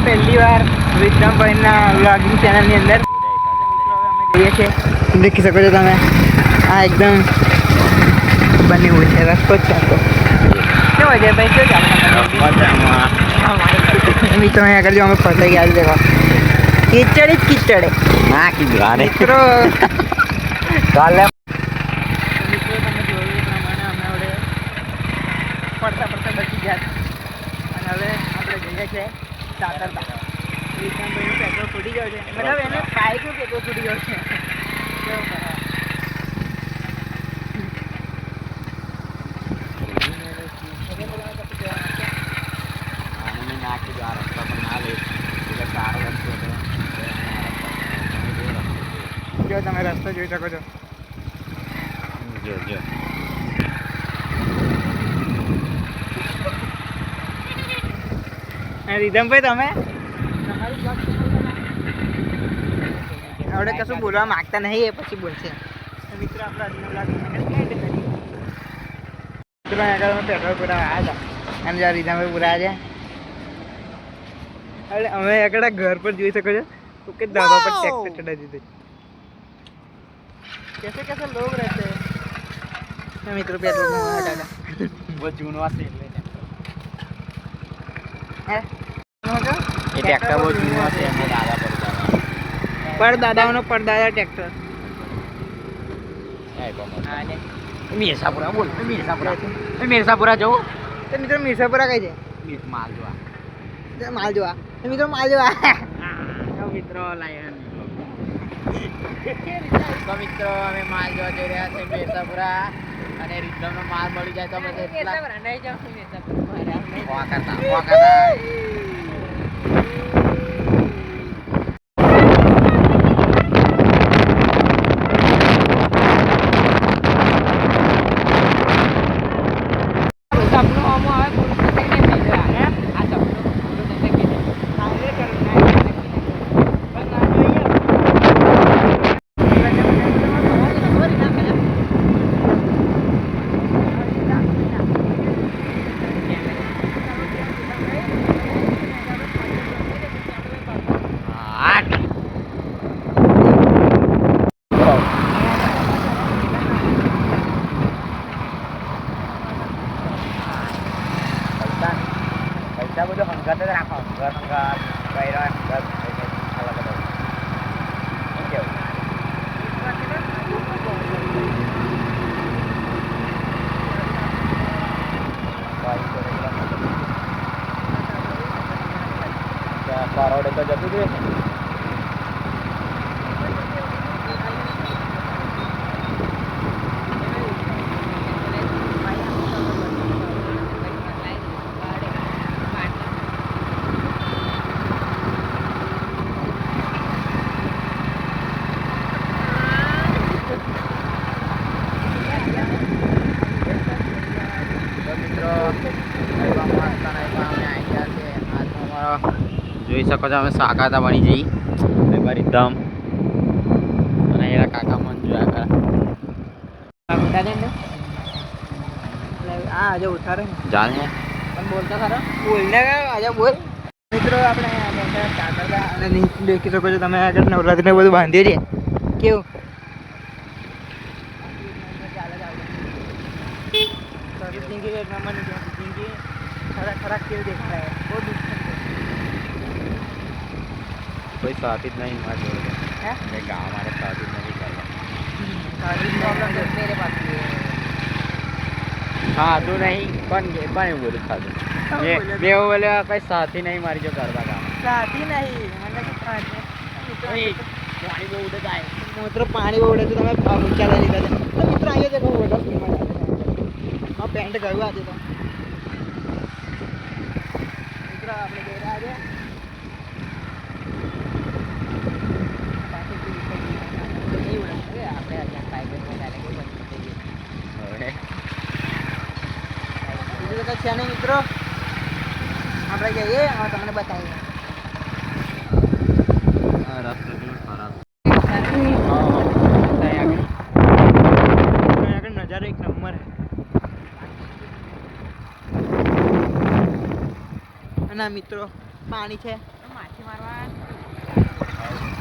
પહેલી વાર વિક્રમભાઈના વ્લોગિંગ ચેનલની અંદર અમે જઈએ છીએ. દેખી શકો છો તમે, આ એકદમ બની હોય છે રસ્તો જ ચાલતો. કેવો છે ભાઈ, કેવું ચાલે મિત્રો? અહીં આગળ જો અમે ફસાઈ ગયા છે. દેખો કીચડ જ કીચડ ના કીધું મિત્રો. કાલે મિત્રો તમે જોયું એ પ્રમાણે અમે હવે પડતા પડતા બચી ગયા અને હવે આપણે જઈએ છીએ સાકરતા. વિક્રમભાઈનું પેટ્રોલ ફૂટી ગયો છે, મતલબ એને બાઇકનું પેટ્રોલ ફૂટી ગયો છે. કેવું કરવા નાખી દો આ રસ્તા પર ના લે એટલે સારો રસ્તો હતો. જો તમે રસ્તો જોઈ શકો છો. જો રીધમભાઈ તમે આપણે કશું બોલવા માંગતા નહીં, એ પછી બોલશે. મિત્રો આપણે મિત્રો આગળ અમે પેટ્રોલ પુરાવા આવ્યા હતા એમ જ્યાં રીધમભાઈ પુરાયા છે. અરે અમે આગળ ઘર પર જોઈ શકો છો તો કે ધાબા પર ટ્રેક્ટર ચढ़ा દીધું. कैसे कैसे लोग रहते हैं મિત્રો. પેટ્રોલ હટાડા वो जूनवा से ले है ये ट्रैक्टर वो जूनवा से हमें दादा पर दादाओं परदादा ट्रैक्टर मिर्सापुरा बोल. मिर्सापुरा जाओ तो મિત્રો મિર્સાપુરા કઈ છે? માલ જોવા મિત્રો માલ જોવા મિત્રો લાય તો મિત્રો અમે માલ જોવા જઈ રહ્યા છે મિર્સાપુરા. અને રીધમનો માલ મળી જાય તો અમે પૈસા બધું હંગાત જ રાખો. હંગાત પૈરા હંગાત અલગ અલગ કેવું કરોડે તો જતું જોઈએ છે. જોઈ શકો છો અમે સાકાતા બની જઈ રીધમ અને એના કાકા મન જોયા આજે ઉઠારે જાણે પણ બોલતા ખરા બોલને આજે બોલ. મિત્રો આપણે અને દેખી શકો છો તમે આગળ નવરાત્રિને બધું બાંધ્યું છે. કેવું खरा खेल देख रहा है. बहुत कोई साथी नहीं हमारे है गाँव हमारे साथी नहीं करवा मेरे पास हाँ तू नहीं बन बोले साथी ये बोले कहीं साथी नहीं मारी जो करवा गाँव साथी नहीं पानी बહુ ઉડે જાય મિત્રો. પાણી બહુ ઉડે તો તમે ચાલે લીધા છે તો મિત્રો અહીંયા દેખો વોટર સ્કૂલમાં હા પેન્ટ ગયું આજે તો મિત્રો આપણે જઈ રહ્યા છે. બીજું તો છે નહીં મિત્રો. આપણે જઈએ હવે તમને બતાવીએ. નજારો એક નંબર અને મિત્રો પાણી છે માછી મારવા